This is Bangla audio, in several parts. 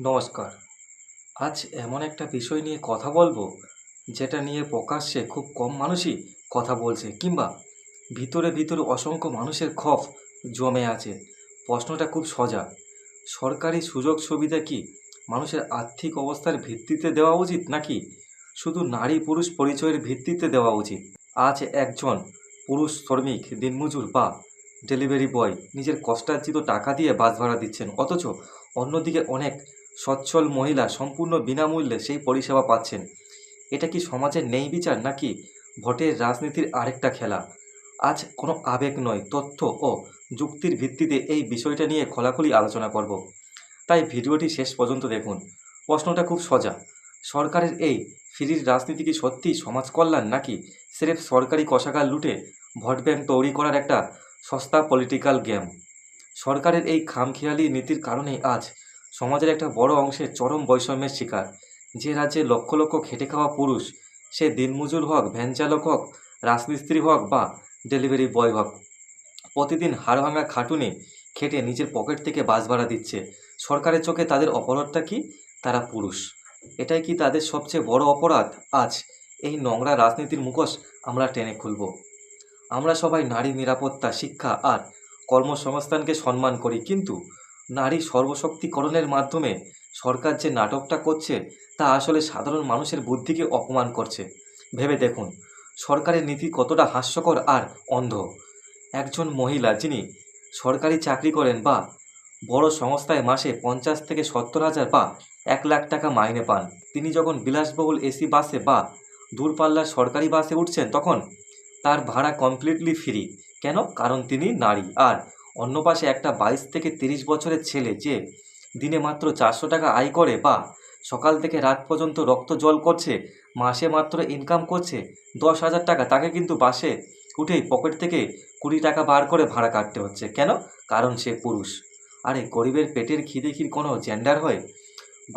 নমস্কার। আজ এমন একটা বিষয় নিয়ে কথা বলবো, যেটা নিয়ে প্রকাশ্যে খুব কম মানুষই কথা বলছে, কিংবা ভিতরে ভিতরে অসংখ্য মানুষের ক্ষোভ জমে আছে। প্রশ্নটা খুব সোজা: সরকারি সুযোগ সুবিধা কি মানুষের আর্থিক অবস্থার ভিত্তিতে দেওয়া উচিত, নাকি শুধু নারী পুরুষ পরিচয়ের ভিত্তিতে দেওয়া উচিত? আজ একজন পুরুষ শ্রমিক, দিনমজুর বা ডেলিভারি বয় নিজের কষ্টার্জিত টাকা দিয়ে বাস ভাড়া দিচ্ছেন, অথচ অন্যদিকে অনেক সচ্ছল মহিলা সম্পূর্ণ বিনামূল্যে সেই পরিষেবা পাচ্ছেন। এটা কি সমাজের ন্যায় বিচার, নাকি ভোটের রাজনীতির আরেকটা খেলা? আজ কোনো আবেগ নয়, তথ্য ও যুক্তির ভিত্তিতে এই বিষয়টা নিয়ে খোলাখুলি আলোচনা করব। তাই ভিডিওটি শেষ পর্যন্ত দেখুন। প্রশ্নটা খুব সোজা: সরকারের এই ফ্রির রাজনীতি কি সত্যিই সমাজ কল্যাণ, নাকি স্রেফ সরকারি কোষাগার লুটে ভোট ব্যাংক তৈরি করার একটা সস্তা পলিটিক্যাল গেম? সরকারের এই খামখেয়ালি নীতির কারণেই আজ সমাজের একটা বড় অংশের চরম বৈষম্যের শিকার। যে রাজ্যে লক্ষ লক্ষ খেটে খাওয়া পুরুষ, সে দিনমজুর হোক, ভ্যান চালক হোক, রাজমিস্ত্রি হোক বা ডেলিভারি বয় হোক, প্রতিদিন হাড়ভাঙা খাটুনি খেটে নিজের পকেট থেকে বাস ভাড়া দিচ্ছে। সরকারের চোখে তাদের অপরাধটা কি? তারা পুরুষ। এটাই কি তাদের সবচেয়ে বড় অপরাধ? আজ এই নোংরা রাজনীতির মুখোশ আমরা টেনে খুলব। আমরা সবাই নারী নিরাপত্তা, শিক্ষা আর কর্মসংস্থানকে সম্মান করি, কিন্তু নারী সর্বশক্তিকরণের মাধ্যমে সরকার যে নাটকটা করছে, তা আসলে সাধারণ মানুষের বুদ্ধিকে অপমান করছে। ভেবে দেখুন, সরকারের নীতি কতটা হাস্যকর আর অন্ধ। একজন মহিলা যিনি সরকারি চাকরি করেন বা বড় সংস্থায় মাসে 50 থেকে 70 হাজার বা 1 লাখ টাকা মাইনে পান, তিনি যখন বিলাসবহুল এসি বাসে বা দূরপাল্লার সরকারি বাসে উঠছেন, তখন তার ভাড়া কমপ্লিটলি ফ্রি। কেন? কারণ তিনি নারী। আর অন্য পাশে একটা 22 থেকে 30 বছরের ছেলে, যে দিনে মাত্র 400 টাকা আয় করে বা সকাল থেকে রাত পর্যন্ত রক্ত জল করছে, মাসে মাত্র ইনকাম করছে 10 হাজার টাকা, তাকে কিন্তু বাসে উঠেই পকেট থেকে 20 টাকা বার করে ভাড়া কাটতে হচ্ছে। কেন? কারণ সে পুরুষ। আরে গরিবের পেটের খিদে কি কোনো জেন্ডার হয়?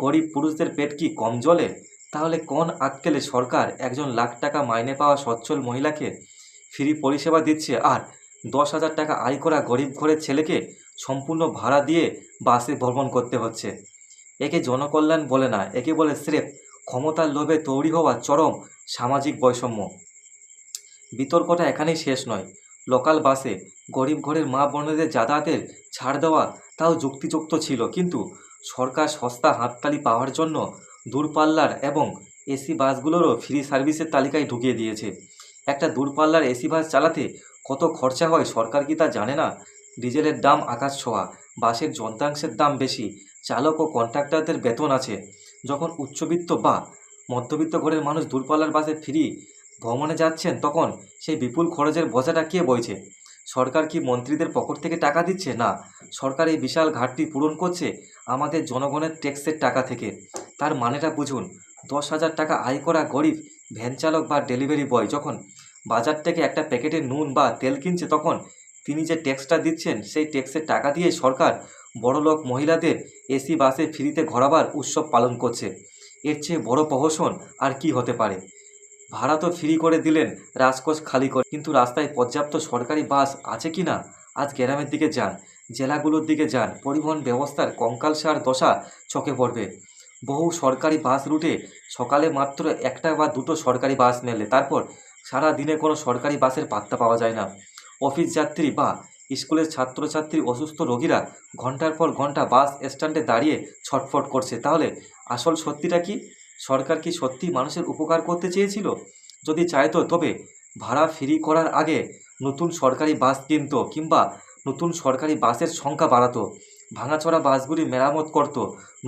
গরিব পুরুষদের পেট কি কম জ্বলে? তাহলে কোন আক্কেলে সরকার একজন লাখ টাকা মাইনে পাওয়া সচ্ছল মহিলাকে ফ্রি পরিষেবা দিচ্ছে, আর 10 হাজার টাকা আয় করা গরিব ঘরের ছেলেকে সম্পূর্ণ ভাড়া দিয়ে বাসে ভ্রমণ করতে হচ্ছে? একে জনকল্যাণ বলে না, একে বলে স্রেফ ক্ষমতার লোভে তৈরি হওয়া চরম সামাজিক বৈষম্য। বিতর্কটা এখানেই শেষ নয়। লোকাল বাসে গরিব ঘরের মা বোনেদের যাতায়াতের ছাড় দেওয়া, তাও যুক্তিযুক্ত ছিল, কিন্তু সরকার সস্তা হাততালি পাওয়ার জন্য দূরপাল্লার এবং এসি বাসগুলোরও ফ্রি সার্ভিসের তালিকায় ঢুকিয়ে দিয়েছে। একটা দূরপাল্লার এসি বাস চালাতে কত খরচা হয় সরকার কি তা জানে না? ডিজেলের দাম আকাশ ছোঁয়া, বাসের যন্ত্রাংশের দাম বেশি, চালক ও কন্ট্রাক্টরদের বেতন আছে। যখন উচ্চবিত্ত বা মধ্যবিত্ত ঘরের মানুষ দূরপাল্লার বাসে ফ্রি ভ্রমণে যাচ্ছেন, তখন সেই বিপুল খরচের বোঝাটা কে বইছে? সরকার কি মন্ত্রীদের পকেট থেকে টাকা দিচ্ছে? না, সরকার এই বিশাল ঘাটতি পূরণ করছে আমাদের জনগণের ট্যাক্সের টাকা থেকে। তার মানেটা বুঝুন: 10 হাজার টাকা আয় করা গরিব ভ্যান চালক বা ডেলিভারি বয় যখন বাজার থেকে একটা প্যাকেটে নুন বা তেল কিনছে, তখন তিনি যে ট্যাক্সটা দিচ্ছেন, সেই ট্যাক্সের টাকা দিয়ে সরকার বড়লোক মহিলাদের এসি বাসে ফ্রিতে ঘোরাবার উৎসব পালন করছে। এর চেয়ে বড় প্রহসন আর কি হতে পারে? ভাড়া তো ফ্রি করে দিলেন, রাজকোষ খালি করে, কিন্তু রাস্তায় পর্যাপ্ত সরকারি বাস আছে কি না? আজ গ্রামের দিকে যান, জেলাগুলোর দিকে যান, পরিবহন ব্যবস্থার কঙ্কালসার দশা চোখে পড়বে। বহু সরকারি বাস রুটে সকালে মাত্র একটা বা দুটো সরকারি বাস মেলে, তারপর সারা দিনে কোনো সরকারি বাসের পাত্তা পাওয়া যায় না। অফিস যাত্রী বা স্কুলের ছাত্রছাত্রী, অসুস্থ রোগীরা ঘন্টার পর ঘন্টা বাস স্ট্যান্ডে দাঁড়িয়ে ছটফট করছে। তাহলে আসল সত্যিটা কি? সরকার কি সত্যি মানুষের উপকার করতে চেয়েছিল? যদি চাইতো, তবে ভাড়া ফ্রি করার আগে নতুন সরকারি বাস কিনতো, কিংবা নতুন সরকারি বাসের সংখ্যা বাড়াতো, ভাঙাচোরা বাসগুলি মেরামত করত,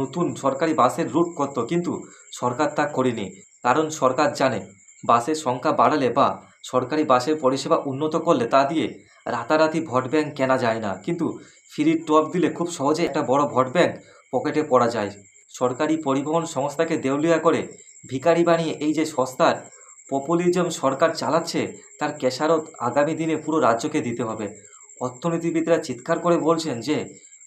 নতুন সরকারি বাসের রুট করত। কিন্তু সরকার তা করেনি, কারণ সরকার জানে বাসের সংখ্যা বাড়ালে বা সরকারি বাসের পরিষেবা উন্নত করলে তা দিয়ে রাতারাতি ভোট ব্যাংক কেনা যায় না, কিন্তু ফ্রির টপ দিলে খুব সহজে একটা বড় ভোট ব্যাংক পকেটে পড়া যায়। সরকারি পরিবহন সংস্থাকে দেউলিয়া করে ভিখারি বানিয়ে এই যে সস্তার পপুলিজম সরকার চালাচ্ছে, তার খেসারত আগামী দিনে পুরো রাজ্যকে দিতে হবে। অর্থনীতিবিদরা চিৎকার করে বলছেন যে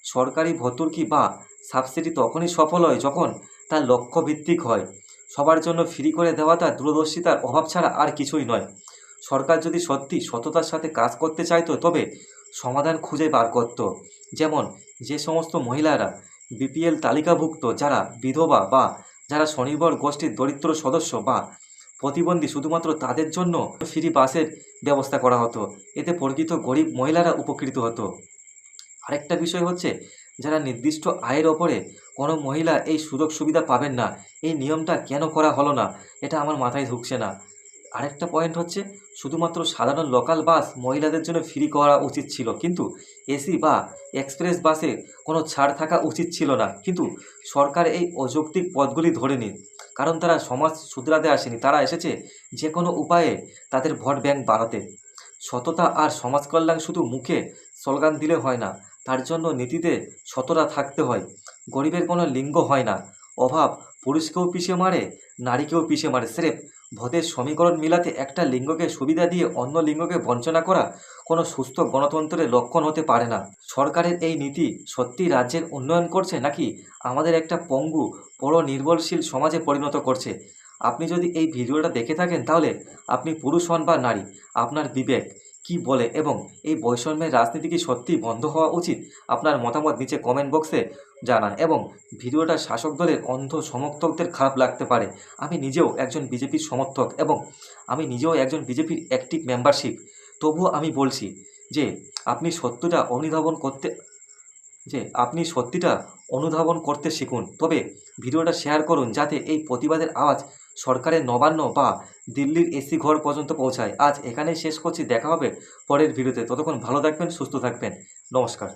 সরকারি ভর্তুকি বা সাবসিডি তখনই সফল হয় যখন তার লক্ষ্যভিত্তিক হয়। সবার জন্য ফ্রি করে দেওয়া তার দূরদর্শিতার অভাব ছাড়া আর কিছুই নয়। সরকার যদি সত্যি সততার সাথে কাজ করতে চাইতো, তবে সমাধান খুঁজে বার করত। যেমন, যে সমস্ত মহিলারা বিপিএল তালিকাভুক্ত যারা বিধবা বা যারা স্বনির্ভর গোষ্ঠীর দরিদ্র সদস্য বা প্রতিবন্ধী, শুধুমাত্র তাদের জন্য ফ্রি বাসের ব্যবস্থা করা হতো। এতে প্রকৃত গরিব মহিলারা উপকৃত হতো। আরেকটা বিষয় হচ্ছে, যারা নির্দিষ্ট আয়ের ওপরে কোনো মহিলা এই সুযোগ সুবিধা পাবেন না, এই নিয়মটা কেন করা হলো না, এটা আমার মাথায় ঢুকছে না। আরেকটা পয়েন্ট হচ্ছে, শুধুমাত্র সাধারণ লোকাল বাস মহিলাদের জন্য ফ্রি করা উচিত ছিল, কিন্তু এসি বা এক্সপ্রেস বাসে কোনো ছাড় থাকা উচিত ছিল না। কিন্তু সরকার এই অযৌক্তিক পথগুলি ধরে নিন, কারণ তারা সমাজ শুধরাতে আসেনি, তারা এসেছে যে কোনো উপায়ে তাদের ভোট ব্যাংক বাড়াতে। সততা আর সমাজ কল্যাণ শুধু মুখে স্লোগান দিলে হয় না, তার জন্য নীতিতে সততা থাকতে হয়। গরিবের কোনো লিঙ্গ হয় না, অভাব পুরুষকেও পিছিয়ে মারে, নারীকেও পিছিয়ে মারে। স্রেফ ভোটের সমীকরণ মিলাতে একটা লিঙ্গকে সুবিধা দিয়ে অন্য লিঙ্গকে বঞ্চনা করা কোনো সুস্থ গণতন্ত্রের লক্ষণ হতে পারে না। সরকারের এই নীতি সত্যি রাজ্যের উন্নয়ন করছে, নাকি আমাদের একটা পঙ্গু পরনির্ভরশীল সমাজে পরিণত করছে? আপনি যদি এই ভিডিওটা দেখে থাকেন, তাহলে আপনি পুরুষ হন বা নারী, আপনার বিবেক কি বলে, এবং এই বৈষম্যের রাজনীতি কি সত্যিই বন্ধ হওয়া উচিত? আপনার মতামত নিচে কমেন্ট বক্সে জানান। এবং ভিডিওটা শাসক দলের অন্ধ সমর্থকদের খারাপ লাগতে পারে। আমি নিজেও একজন বিজেপির সমর্থক এবং আমি নিজেও একজন বিজেপির অ্যাক্টিভ মেম্বারশিপ। তবুও আমি বলছি যে আপনি সত্যটা অনুধাবন করতে শিখুন। তবে ভিডিওটা শেয়ার করুন, যাতে এই প্রতিবাদের আওয়াজ সরকারের নবান্ন বা দিল্লির এসি ঘর পর্যন্ত পৌঁছায়। আজ এখানেই শেষ করছি, দেখা হবে পরের ভিডিওতে। ততক্ষণ ভালো থাকবেন, সুস্থ থাকবেন। নমস্কার।